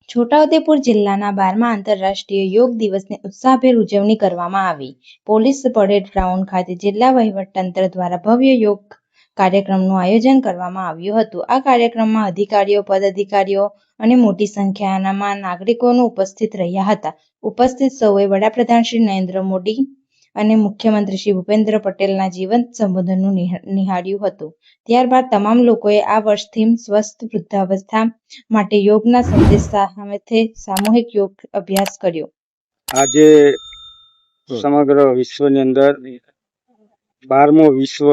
છોટાઉદેપુર જિલ્લાના 12મા આંતરરાષ્ટ્રીય યોગ દિવસની ઉત્સાહભેર ઉજવણી કરવામાં આવી. પોલીસ પરેડ ગ્રાઉન્ડ ખાતે જિલ્લા વહીવટીતંત્ર દ્વારા ભવ્ય યોગ કાર્યક્રમનું આયોજન કરવામાં આવ્યું હતું. આ કાર્યક્રમમાં અધિકારીઓ, પદાધિકારીઓ અને મોટી સંખ્યામાં નાગરિકો ઉપસ્થિત રહ્યા હતા. ઉપસ્થિત સૌએ વડાપ્રધાન શ્રી નરેન્દ્ર મોદી અને મુખ્યમંત્રી શ્રી ભૂપેન્દ્ર પટેલના જીવંત સંબોધનનું નિહાળ્યું હતું. ત્યારબાદ તમામ લોકોએ આ વર્ષ થીમ સ્વસ્થ વૃદ્ધાવસ્થા માટે યોગના સંદેશ સાથે સામૂહિક યોગ અભ્યાસ કર્યો. આજે સમગ્ર વિશ્વની અંદર 12મો વિશ્વ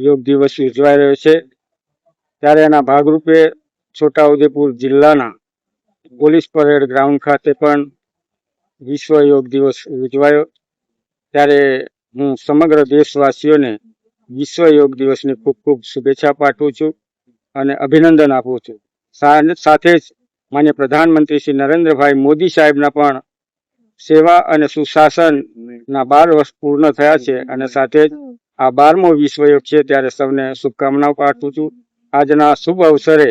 યોગ દિવસ ઉજવાઈ રહ્યો છે. ત્યારે એના ભાગરૂપે છોટાઉદેપુર જિલ્લાના પોલીસ પરેડ ગ્રાઉન્ડ ખાતે પણ વિશ્વ યોગ દિવસ ઉજવાયો. ત્યારે હું સમગ્ર દેશવાસીઓને વિશ્વ યોગ દિવસની ખૂબ ખૂબ શુભેચ્છા પાઠવું છું અને અભિનંદન આપું છું. સાથે જ માન્ય પ્રધાનમંત્રી શ્રી નરેન્દ્રભાઈ મોદી સાહેબના પણ સેવા અને સુશાસનના 12 વર્ષ પૂર્ણ થયા છે અને સાથે જ આ 12મો વિશ્વ યોગ છે. ત્યારે સૌને શુભકામનાઓ પાઠવું છું. આજના શુભ અવસરે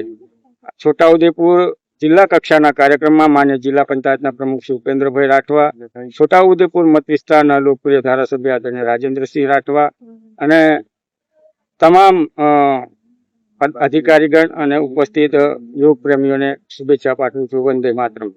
છોટાઉદેપુર જિલ્લા કક્ષાના કાર્યક્રમમાં માન્ય જિલ્લા પંચાયતના પ્રમુખ શ્રી ઉપેન્દ્રભાઈ રાઠવા, છોટાઉદેપુર મત વિસ્તારના લોકપ્રિય ધારાસભ્ય આદરણીય રાજેન્દ્રસિંહ રાઠવા અને તમામ અધિકારીગણ અને ઉપસ્થિત યોગ પ્રેમીઓને શુભેચ્છા પાઠવું છું. વંદે માતરમ.